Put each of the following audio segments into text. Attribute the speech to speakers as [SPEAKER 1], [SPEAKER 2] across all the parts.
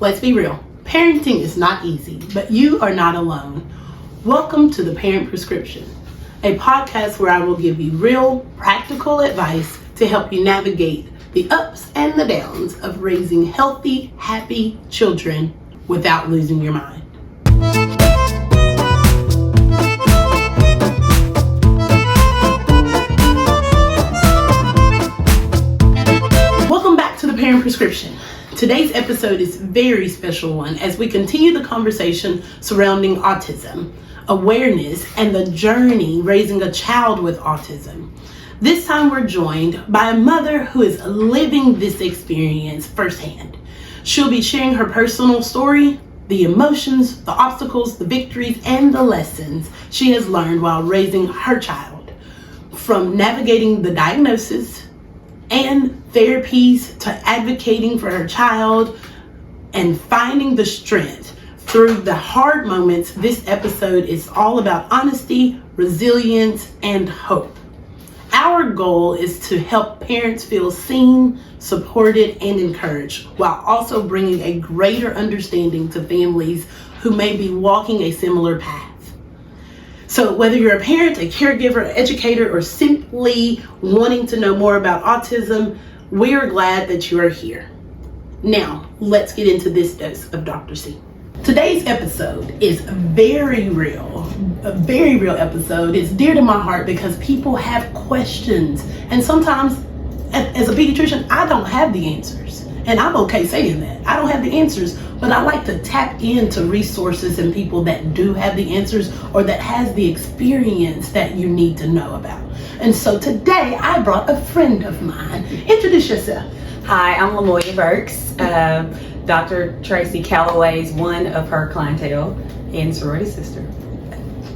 [SPEAKER 1] Let's be real. Parenting is not easy, but you are not alone. Welcome to The Parent Prescription, a podcast where I will give you real, practical advice to help you navigate the ups and the downs of raising healthy, happy children without losing your mind. Welcome back to The Parent Prescription. Today's episode is a very special one as we continue the conversation surrounding autism, awareness, and the journey raising a child with autism. This time we're joined by a mother who is living this experience firsthand. She'll be sharing her personal story, the emotions, the obstacles, the victories, and the lessons she has learned while raising her child. From navigating the diagnosis and therapies to advocating for her child and finding the strength through the hard moments, this episode is all about honesty, resilience, and hope. Our goal is to help parents feel seen, supported, and encouraged, while also bringing a greater understanding to families who may be walking a similar path. So whether you're a parent, a caregiver, an educator, or simply wanting to know more about autism, we're glad that you are here. Now, let's get into this dose of Dr. C. Today's episode is very real, a very real episode. It's dear to my heart because people have questions. And sometimes, as a pediatrician, I don't have the answers. And I'm okay saying that. I don't have the answers, but I like to tap into resources and people that do have the answers or that has the experience that you need to know about. And so today I brought a friend of mine. Introduce yourself.
[SPEAKER 2] Hi, I'm Lamoya Burks. Dr. Tracy Calloway's one of her clientele and sorority sister.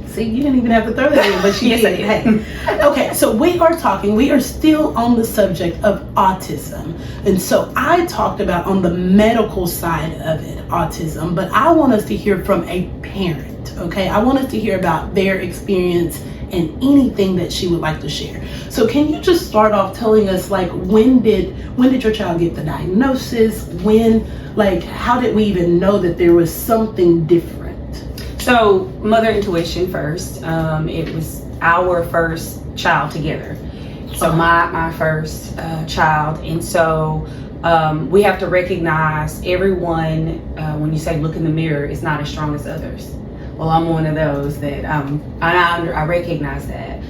[SPEAKER 1] See, you didn't even have to throw that in, but she
[SPEAKER 2] Yes,
[SPEAKER 1] did.
[SPEAKER 2] I did.
[SPEAKER 1] Hey. Okay, so we are still on the subject of autism. And so I talked about on the medical side of it, autism, but I want us to hear from a parent, okay? I want us to hear about their experience and anything that she would like to share. So can you just start off telling us, like, when did your child get the diagnosis? How did we even know that there was something different?
[SPEAKER 2] So, mother intuition first. It was our first child together. So my first child. And so we have to recognize everyone, when you say look in the mirror, is not as strong as others. Well, I'm one of those that, I recognize that.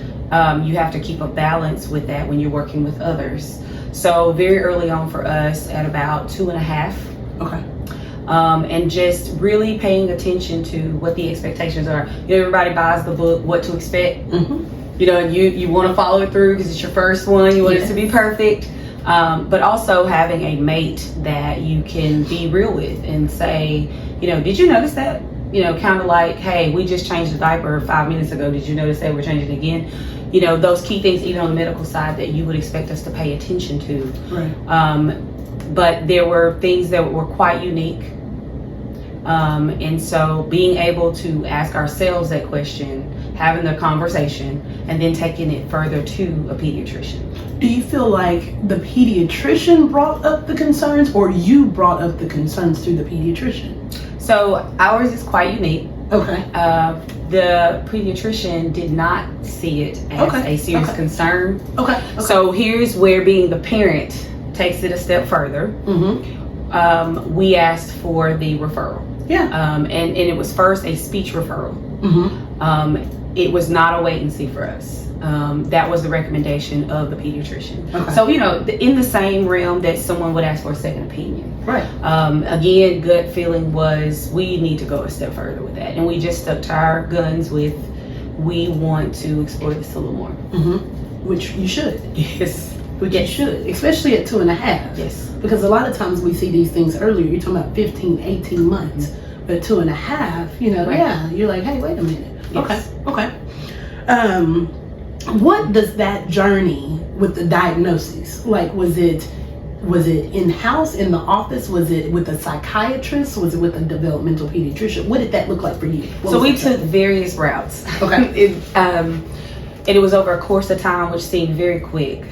[SPEAKER 2] You have to keep a balance with that when you're working with others. So very early on for us at about 2.5.
[SPEAKER 1] Okay.
[SPEAKER 2] And just really paying attention to what the expectations are. You know, everybody buys the book, What to Expect. Mm-hmm. You know, you want to follow it through because it's your first one. You want it to be perfect. But also having a mate that you can be real with and say, you know, did you notice that? You know, kind of like, hey, we just changed the diaper 5 minutes ago. Did you notice that we're changing it again? You know, those key things, even on the medical side, that you would expect us to pay attention to. Right. But there were things that were quite unique. And so being able to ask ourselves that question, having the conversation, and then taking it further to a pediatrician.
[SPEAKER 1] Do you feel like the pediatrician brought up the concerns, or you brought up the concerns to the pediatrician? So
[SPEAKER 2] ours is quite unique.
[SPEAKER 1] Okay.
[SPEAKER 2] The pediatrician did not see it as a serious concern. Okay. So here's where being the parent takes it a step further. Mm-hmm. We asked for the referral. Yeah. And it was first a speech referral. Mm-hmm. It was not a wait and see for us. That was the recommendation of the pediatrician. Okay. So, you know, in the same realm that someone would ask for a second opinion. Right. Again, gut feeling was we need to go a step further with that. And we just stuck to our guns with, we want to explore this a little more. Mm-hmm. Which you should. Yes. Which you should, especially at 2.5. Yes. Because a lot of times we see these things earlier. You're talking about 15, 18 months. Mm-hmm. But 2.5, you know, right. Yeah, you're like, hey, wait a minute. Yes. Okay. What does that journey with the diagnosis, like, was it in-house, in the office? Was it with a psychiatrist? Was it with a developmental pediatrician? What did that look like for you? So we took various routes. Okay. And it was over a course of time, which seemed very quick.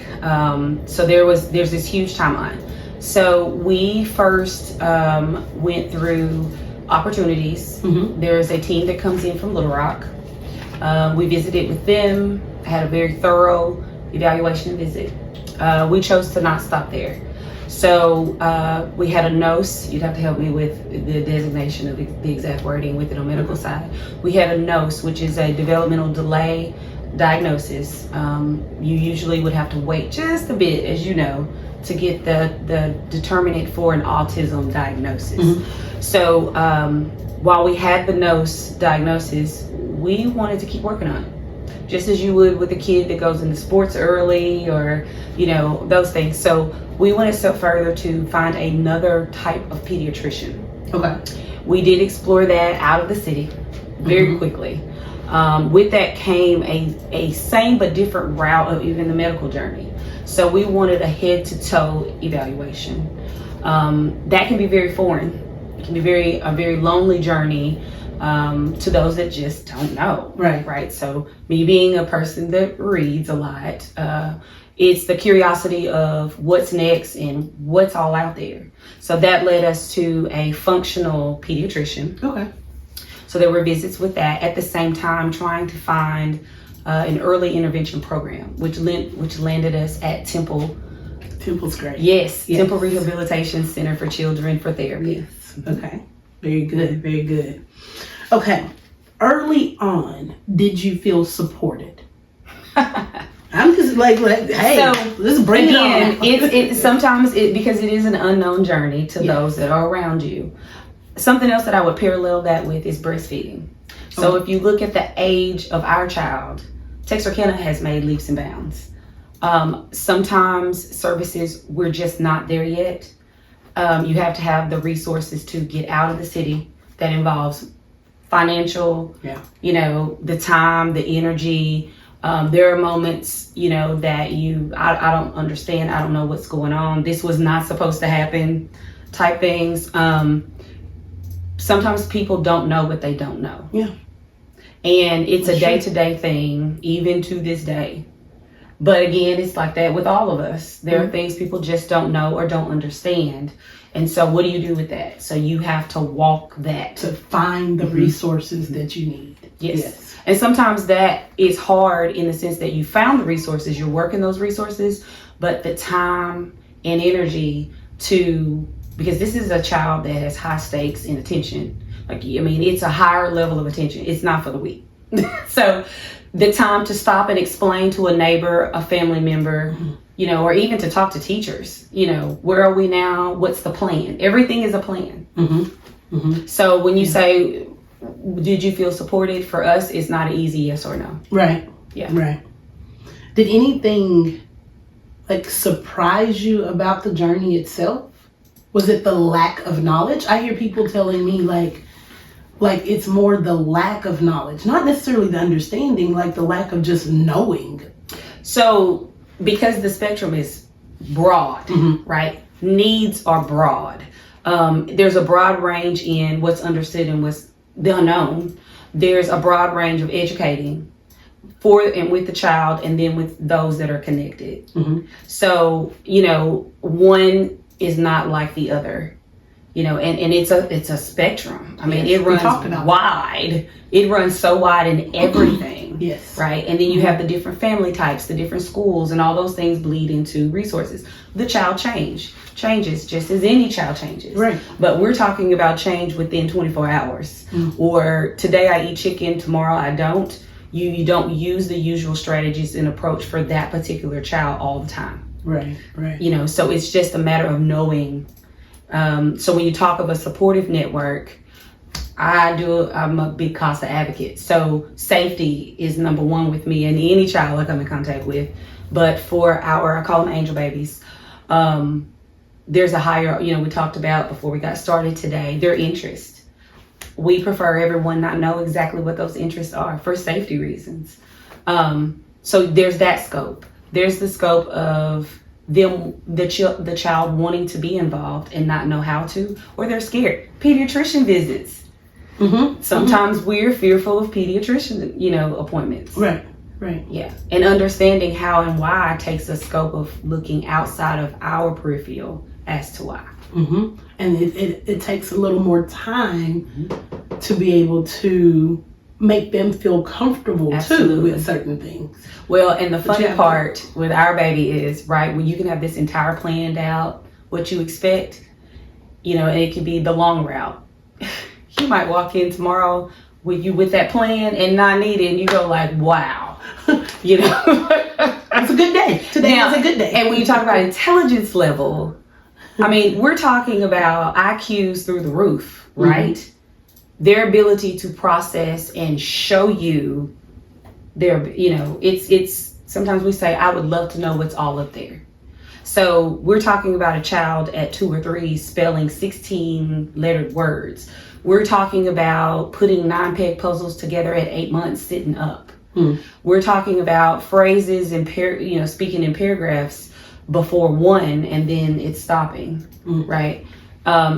[SPEAKER 2] So there's this huge timeline. So we first went through opportunities. There's a team that comes in from Little Rock. We visited with them, had a very thorough evaluation visit. We chose to not stop there. So we had a NOS. You'd have to help me with the designation of the exact wording with it on medical side. We had a NOS, which is a developmental delay diagnosis. You usually would have to wait just a bit, as you know, to get the determinant for an autism diagnosis. So while we had the NOS diagnosis, we wanted to keep working on it. Just as you would with a kid that goes into sports early, or, you know, those things. So we went a step further to find another type of pediatrician.
[SPEAKER 1] Okay.
[SPEAKER 2] We did explore that out of the city very quickly. With that came a same but different route of even the medical journey. So we wanted a head-to-toe evaluation. That can be very foreign. It can be a very lonely journey. To those that just don't know. Right. So me being a person that reads a lot, it's the curiosity of what's next and what's all out there. So that led us to a functional pediatrician.
[SPEAKER 1] Okay.
[SPEAKER 2] So there were visits with that, at the same time trying to find an early intervention program, which landed us at Temple.
[SPEAKER 1] Temple's great.
[SPEAKER 2] Yes. Temple Rehabilitation Center for Children for Therapy.
[SPEAKER 1] Yes. Okay. Very good. Very good. Okay. Early on, did you feel supported? I'm just like hey, so, let's bring it on.
[SPEAKER 2] It's sometimes because it is an unknown journey to those that are around you. Something else that I would parallel that with is breastfeeding. So if you look at the age of our child, Texarkana has made leaps and bounds. Sometimes services, we're just not there yet. You have to have the resources to get out of the city. That involves financial, you know, the time, the energy. There are moments, you know, that I don't understand. I don't know what's going on. This was not supposed to happen type things. Sometimes people don't know what they don't know. Yeah. And it's a day-to-day thing, even to this day. But again, it's like that with all of us. There are things people just don't know or don't understand. And so what do you do with that? So you have to walk that.
[SPEAKER 1] To find the resources that you need.
[SPEAKER 2] Yes. And sometimes that is hard in the sense that you found the resources, you're working those resources, but the time and energy because this is a child that has high stakes in attention. It's a higher level of attention. It's not for the weak. So the time to stop and explain to a neighbor, a family member, you know, or even to talk to teachers, you know, where are we now? What's the plan? Everything is a plan. So when you say, did you feel supported? For us, it's not an easy yes or no.
[SPEAKER 1] Right.
[SPEAKER 2] Yeah.
[SPEAKER 1] Right. Did anything surprise you about the journey itself? Was it the lack of knowledge? I hear people telling me like it's more the lack of knowledge, not necessarily the understanding, like the lack of just knowing. So
[SPEAKER 2] because the spectrum is broad, right? Needs are broad. There's a broad range in what's understood and what's the unknown. There's a broad range of educating for and with the child, and then with those that are connected. So, you know, one is not like the other, you know, and it's a spectrum. I mean, it runs wide. It runs so wide in everything.
[SPEAKER 1] Yes.
[SPEAKER 2] Right. And then you have the different family types, the different schools, and all those things bleed into resources. The child changes just as any child changes.
[SPEAKER 1] Right.
[SPEAKER 2] But we're talking about change within 24 hours. Or today I eat chicken, tomorrow I don't. You don't use the usual strategies and approach for that particular child all the time.
[SPEAKER 1] Right.
[SPEAKER 2] You know, so it's just a matter of knowing. So when you talk of a supportive network, I'm a big CASA advocate. So safety is number one with me and any child I come in contact with. But for I call them angel babies, there's a higher, you know, we talked about before we got started today, their interest. We prefer everyone not know exactly what those interests are for safety reasons. So there's that scope. There's the scope of the child wanting to be involved and not know how to, or they're scared. Pediatrician visits. Sometimes we're fearful of pediatrician, you know, appointments.
[SPEAKER 1] Right.
[SPEAKER 2] Yeah. And understanding how and why takes a scope of looking outside of our peripheral as to why.
[SPEAKER 1] Mm-hmm. And it takes a little more time to be able to make them feel comfortable too with certain things.
[SPEAKER 2] Well, and the funny part with our baby is, right, when you can have this entire planned out, what you expect, and it could be the long route. You might walk in tomorrow with that plan and not need it, and you go like, wow,
[SPEAKER 1] It's a good day. Today is a good day.
[SPEAKER 2] And when you talk about intelligence level, I mean, we're talking about IQs through the roof, right? Mm-hmm. Their ability to process and show you it's sometimes we say, I would love to know what's all up there. So we're talking about a child at 2 or 3 spelling 16 lettered words. We're talking about putting 9-peg puzzles together at 8 months sitting up. We're talking about phrases and speaking in paragraphs before 1 and then it's stopping, right?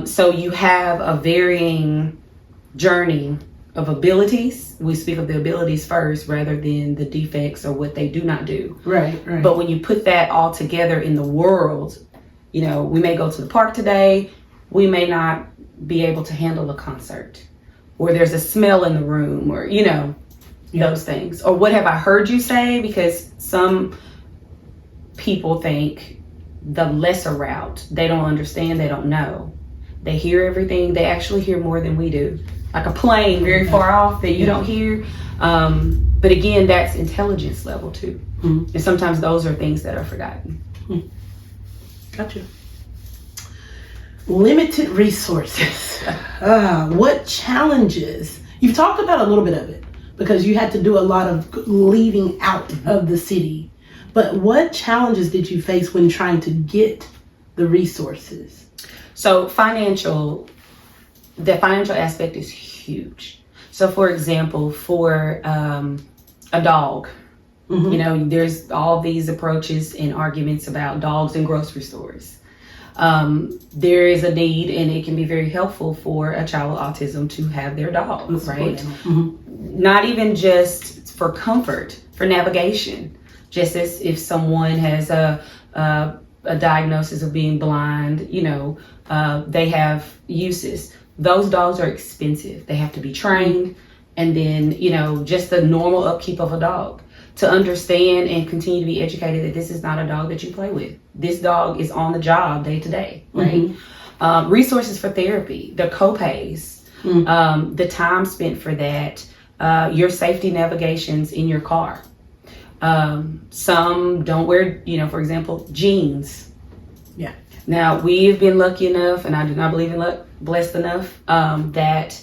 [SPEAKER 2] So you have a varying journey of abilities. We speak of the abilities first rather than the defects or what they do not do.
[SPEAKER 1] Right.
[SPEAKER 2] But when you put that all together in the world, we may go to the park today. We may not be able to handle a concert, or there's a smell in the room, or, those things. Or what have I heard you say? Because some people think the lesser route, they don't understand, they don't know. They hear everything. They actually hear more than we do. Like a plane very far off that you don't hear. But again, that's intelligence level too. And sometimes those are things that are forgotten.
[SPEAKER 1] Gotcha. Limited resources. What challenges? You've talked about a little bit of it because you had to do a lot of leaving out of the city. But what challenges did you face when trying to get the resources?
[SPEAKER 2] So the financial aspect is huge. So for example, for a dog, there's all these approaches and arguments about dogs in grocery stores. There is a need, and it can be very helpful for a child with autism to have their dog, right? Not even just for comfort, for navigation. Just as if someone has a diagnosis of being blind, they have uses. Those dogs are expensive. They have to be trained, and then, just the normal upkeep of a dog. To understand and continue to be educated that this is not a dog that you play with. This dog is on the job day to day, right? Resources for therapy, the co-pays, the time spent for that, your safety navigations in your car. Some don't wear, for example, jeans.
[SPEAKER 1] Yeah.
[SPEAKER 2] Now, we've been lucky enough, and I do not believe in luck, blessed enough, that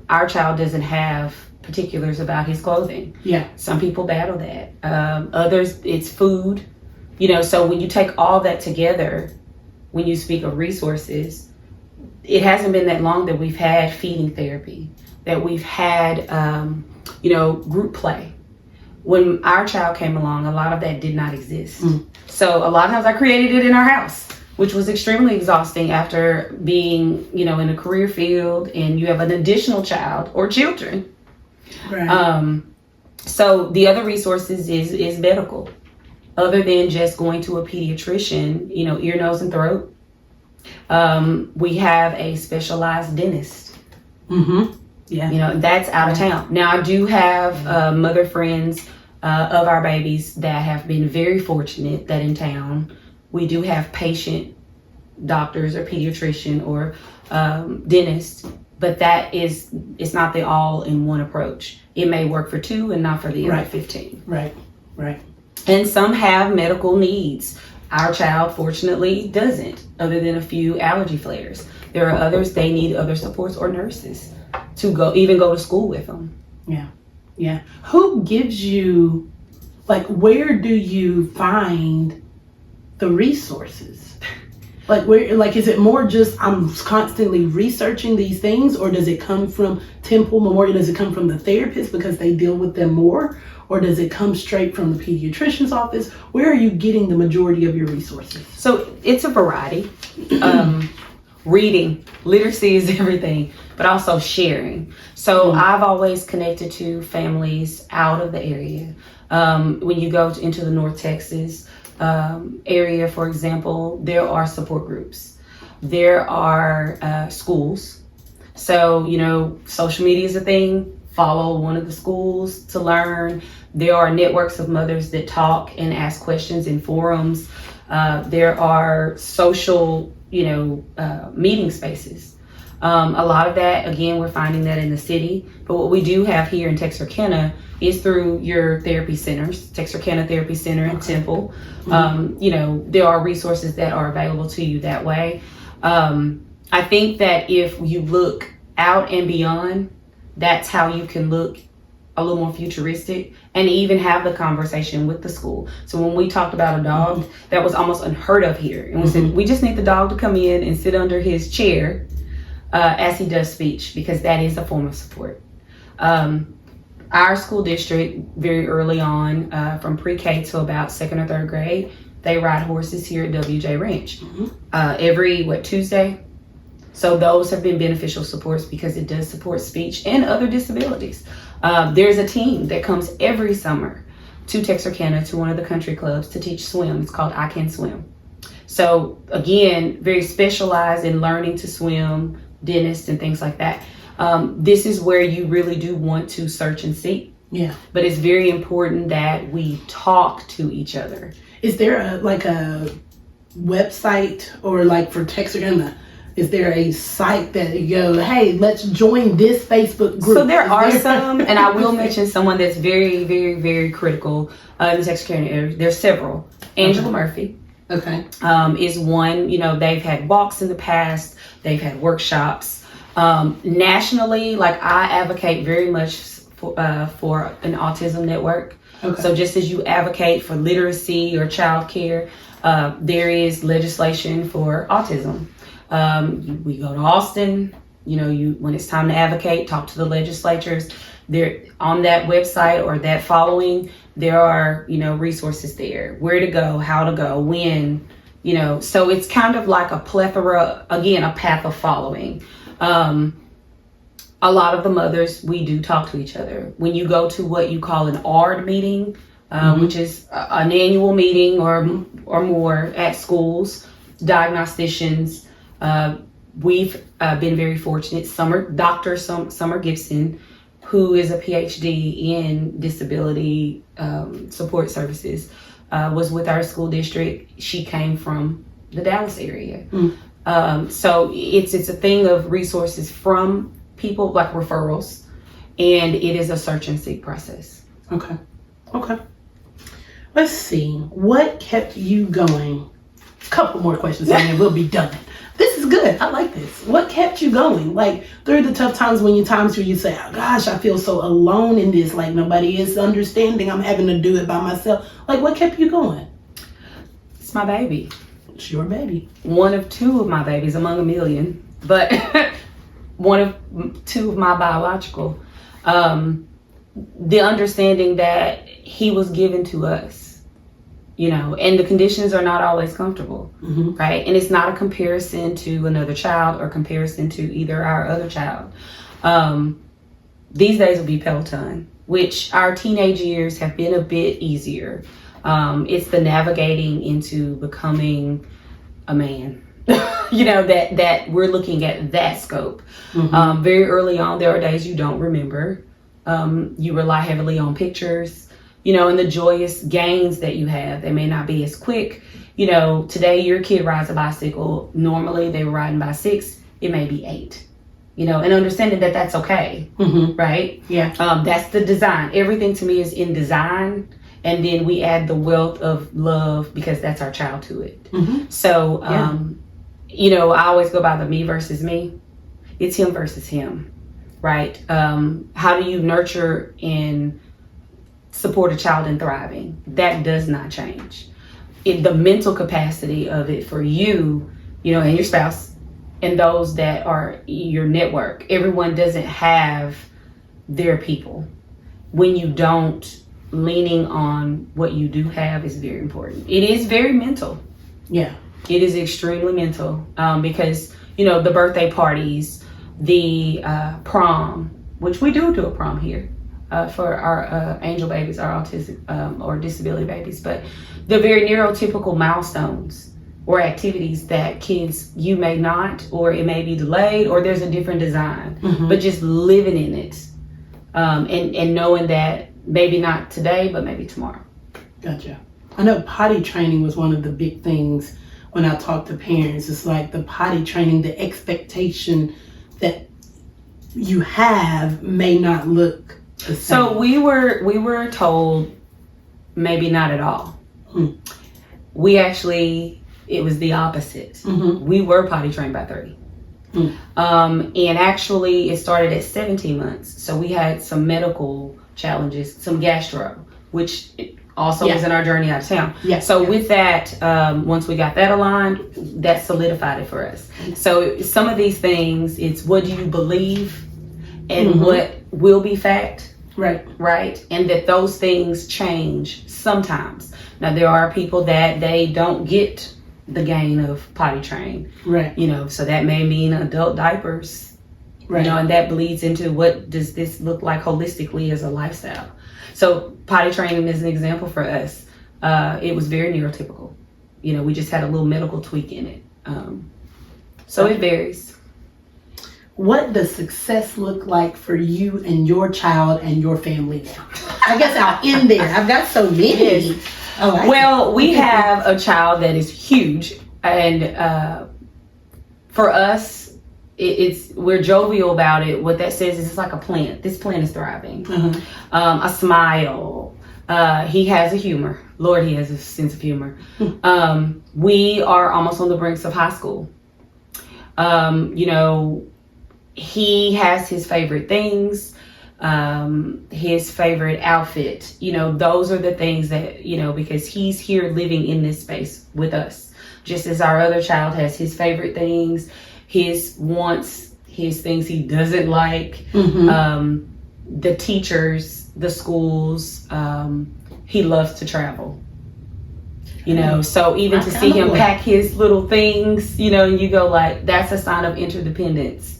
[SPEAKER 2] our child doesn't have particulars about his clothing.
[SPEAKER 1] Yeah.
[SPEAKER 2] Some people battle that. Others, it's food. So when you take all that together, when you speak of resources, it hasn't been that long that we've had feeding therapy, that we've had, group play. When our child came along, a lot of that did not exist. So a lot of times I created it in our house, which was extremely exhausting after being, in a career field and you have an additional child or children. Right. So the other resources is medical. Other than just going to a pediatrician, ear, nose, and throat, we have a specialized dentist. Yeah. That's out of town. Now, I do have mother friends of our babies that have been very fortunate that in town we do have patient doctors or pediatrician or dentist, but it's not the all-in-one approach. It may work for 2 and not for the other 15.
[SPEAKER 1] Right.
[SPEAKER 2] And some have medical needs. Our child, fortunately, doesn't, other than a few allergy flares. There are others, they need other supports or nurses to go to school with them.
[SPEAKER 1] Yeah. Who gives you, where do you find the resources? Is it more just I'm constantly researching these things, or does it come from Temple Memorial? Does it come from the therapist because they deal with them more? Or does it come straight from the pediatrician's office? Where are you getting the majority of your resources?
[SPEAKER 2] So it's a variety. Reading, literacy is everything, but also sharing. So I've always connected to families out of the area. When you go into the North Texas area, for example, there are support groups. There are schools. So, social media is a thing. Follow one of the schools to learn. There are networks of mothers that talk and ask questions in forums. There are social, meeting spaces. A lot of that, again, we're finding that in the city. But what we do have here in Texarkana is through your therapy centers, Texarkana Therapy Center and Temple. There are resources that are available to you that way. I think that if you look out and beyond, that's how you can look a little more futuristic and even have the conversation with the school. So when we talked about a dog, that was almost unheard of here. And we said, we just need the dog to come in and sit under his chair as he does speech, because that is a form of support. Our school district, very early on, from pre-K to about 2nd or 3rd grade, they ride horses here at WJ Ranch every Tuesday. So those have been beneficial supports because it does support speech and other disabilities. There's a team that comes every summer to Texarkana, to one of the country clubs, to teach swim. It's called I Can Swim. So again, very specialized in learning to swim, dentists and things like that. This is where you really do want to search and seek.
[SPEAKER 1] Yeah.
[SPEAKER 2] But it's very important that we talk to each other.
[SPEAKER 1] Is there a website, or for Texarkana, is there a site that you go, hey, let's join this Facebook group?
[SPEAKER 2] So there are some, and I will mention someone that's very, very, very critical in the Texarkana area. There's several. Angela Murphy.
[SPEAKER 1] Okay.
[SPEAKER 2] Is one. They've had walks in the past. They've had workshops. Nationally, I advocate very much for an autism network. Okay. So just as you advocate for literacy or child care, there is legislation for autism. We go to Austin, when it's time to advocate, talk to the legislatures. There on that website or that following, there are, resources there, where to go, how to go, when, so it's kind of like a plethora, again, a path of following. A lot of the mothers, we do talk to each other. When you go to what you call an ARD meeting, which is an annual meeting or more at schools, diagnosticians, we've been very fortunate. Dr. Summer Gibson, who is a PhD in disability support services, was with our school district. She came from the Dallas area. So it's a thing of resources from people, like referrals, and it is a search and seek process.
[SPEAKER 1] Okay. Let's see. What kept you going? A couple more questions and then we'll be done. This is good. I like this. What kept you going? Through the tough times where you say, oh gosh, I feel so alone in this. Nobody is understanding. I'm having to do it by myself. What kept you going?
[SPEAKER 2] It's my baby.
[SPEAKER 1] It's your baby.
[SPEAKER 2] One of two of my babies among a million, but one of two of my biological. The understanding that he was given to us, and the conditions are not always comfortable, right? And it's not a comparison to another child or comparison to either our other child. These days will be Peloton, which our teenage years have been a bit easier. It's the navigating into becoming a man, that we're looking at that scope. Very early on, there are days you don't remember. You rely heavily on pictures, and the joyous gains that you have. They may not be as quick. Today your kid rides a bicycle. Normally they were riding by 6. It may be 8. And understanding that that's okay, right? Yeah. That's the design. Everything to me is in design. And then we add the wealth of love because that's our child to it. So, I always go by the me versus me. It's him versus him, right? How do you nurture and support a child in thriving? That does not change. The mental capacity of it for you, and your spouse and those that are your network. Everyone doesn't have their people. When you don't, leaning on what you do have is very important. It is very mental. Yeah. It is extremely mental because, the birthday parties, the prom, which we do a prom here for our angel babies, our autistic or disability babies, but the very neurotypical milestones, or activities that kids, you may not, or it may be delayed, or there's a different design, but just living in it, and knowing that maybe not today, but maybe tomorrow.
[SPEAKER 1] Gotcha. I know potty training was one of the big things when I talk to parents. It's like the potty training, the expectation that you have may not look the same.
[SPEAKER 2] So we were told maybe not at all. We actually, it was the opposite. We were potty trained by 30. And actually it started at 17 months. So we had some medical challenges, some gastro, which also was in our journey out of town. So with that, once we got that aligned, that solidified it for us. So some of these things, it's what do you believe and what will be fact, right? And that those things change sometimes. Now there are people that they don't get the gain of potty train, you know, so that may mean adult diapers, you know, and that bleeds into what does this look like holistically as a lifestyle. So potty training is an example for us. It was very neurotypical. You know, we just had a little medical tweak in it. So it varies.
[SPEAKER 1] What does success look like for you and your child and your family now? I guess I'll end there. I've got so many.
[SPEAKER 2] Well, we have a child that is huge, and for us, we're jovial about it. What that says is it's like a plant. This plant is thriving. A smile. He has a humor. Lord, he has a sense of humor. We are almost on the brinks of high school. You know, he has his favorite things, his favorite outfit. You know, those are the things that, you know, because he's here living in this space with us. Just as our other child has his favorite things, his wants, his things he doesn't like, the teachers, the schools, he loves to travel. You know, so even to see him pack his little things, you know, and you go like, that's a sign of interdependence.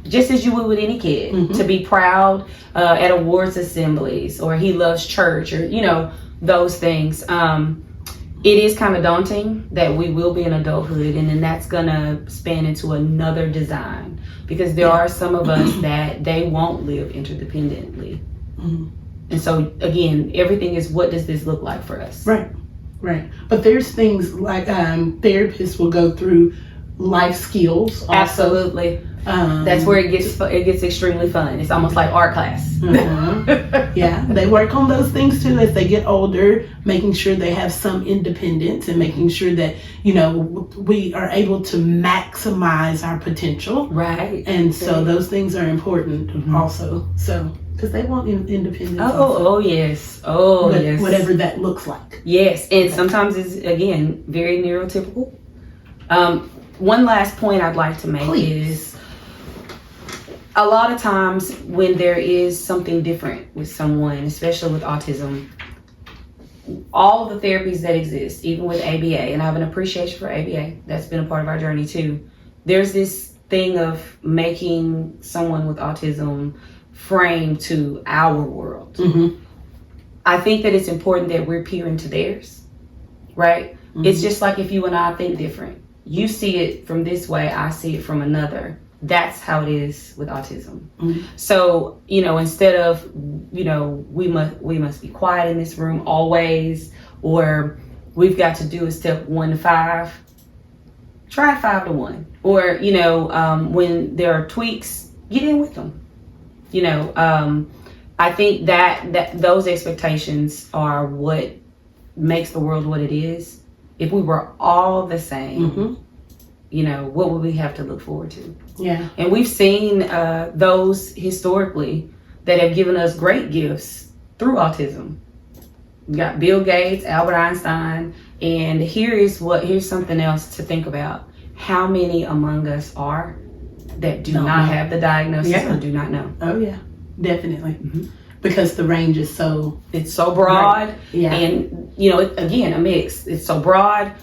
[SPEAKER 2] Just as you would with any kid, to be proud at awards assemblies, or he loves church, or, you know, those things. It is kind of daunting that we will be in adulthood, and then that's gonna span into another design, because there are some of us that they won't live interdependently. And so again, everything is, what does this look like for us?
[SPEAKER 1] Right. But there's things like therapists will go through life skills also.
[SPEAKER 2] Absolutely. That's where it gets extremely fun. It's almost like art class.
[SPEAKER 1] Yeah, they work on those things too as they get older, making sure they have some independence and making sure that, you know, we are able to maximize our potential.
[SPEAKER 2] Right.
[SPEAKER 1] And so those things are important also. So, because they want independence.
[SPEAKER 2] Oh yes. Yes.
[SPEAKER 1] Whatever that looks like.
[SPEAKER 2] Yes, and sometimes it's, again, very neurotypical. One last point I'd like to make is, a lot of times when there is something different with someone, especially with autism, all of the therapies that exist, even with ABA, and I have an appreciation for ABA, that's been a part of our journey too. There's this thing of making someone with autism frame to our world. I think that it's important that we're peering to theirs, right? It's just like if you and I think different. You see it from this way, I see it from another. That's how it is with autism. So, you know, instead of, you know, we must be quiet in this room always, or we've got to do a step 1 to 5, try 5 to 1. Or, you know, when there are tweaks, get in with them. You know, I think that those expectations are what makes the world what it is. If we were all the same, you know, what would we have to look forward to?
[SPEAKER 1] Yeah.
[SPEAKER 2] And we've seen those historically that have given us great gifts through autism. We got Bill Gates, Albert Einstein, and here's something else to think about. How many among us are that do not have the diagnosis or do not know?
[SPEAKER 1] Oh yeah, definitely. Because the range is
[SPEAKER 2] it's so broad. And you know, again, a mix. It's so broad.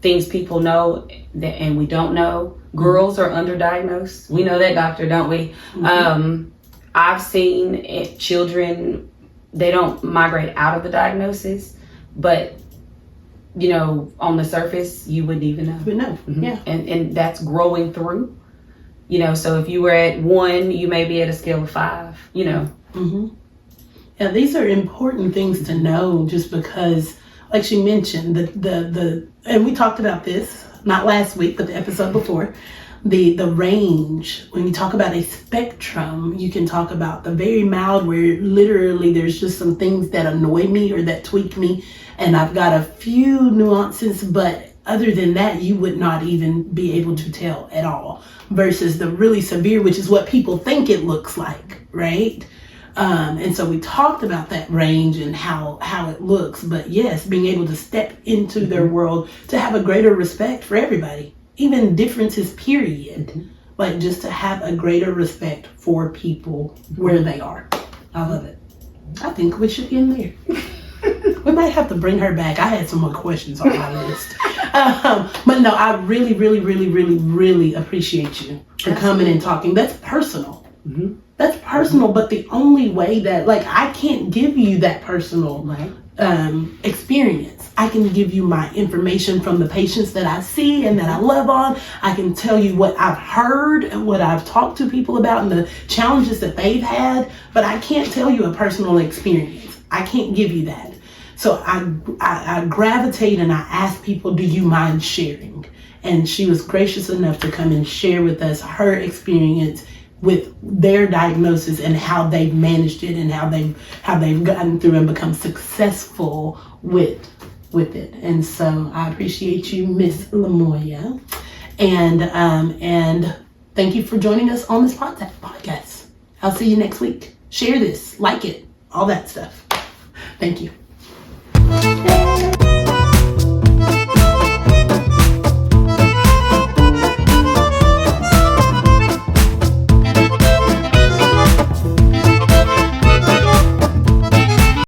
[SPEAKER 2] Things people know that, and we don't know. Girls are underdiagnosed. We know that, doctor, don't we? I've seen children, they don't migrate out of the diagnosis, but on the surface, you wouldn't even know.
[SPEAKER 1] You know, yeah.
[SPEAKER 2] And that's growing through. So if you were at 1, you may be at a scale of 5,
[SPEAKER 1] Mm-hmm. Yeah, these are important things to know, just because, like she mentioned, and we talked about this, not last week, but the episode before, the range. When you talk about a spectrum, you can talk about the very mild, where literally there's just some things that annoy me or that tweak me, and I've got a few nuances, but other than that, you would not even be able to tell at all, versus the really severe, which is what people think it looks like, right? And so we talked about that range and how it looks, but yes, being able to step into their world, to have a greater respect for everybody, even differences, period. Like, just to have a greater respect for people where they are. I love it. I think we should end there. We might have to bring her back. I had some more questions on my list. But no, I really, really, really, really, really appreciate you for coming and talking. That's personal. That's personal, but the only way that, like, I can't give you that personal experience. I can give you my information from the patients that I see and that I love on. I can tell you what I've heard and what I've talked to people about and the challenges that they've had, but I can't tell you a personal experience. I can't give you that. So I gravitate and I ask people, do you mind sharing? And she was gracious enough to come and share with us her experience with their diagnosis and how they've managed it and how they've gotten through and become successful with it. And so I appreciate you, Miss Lamoya, and thank you for joining us on this podcast. I'll see you next week. Share this, like it, all that stuff. Thank you.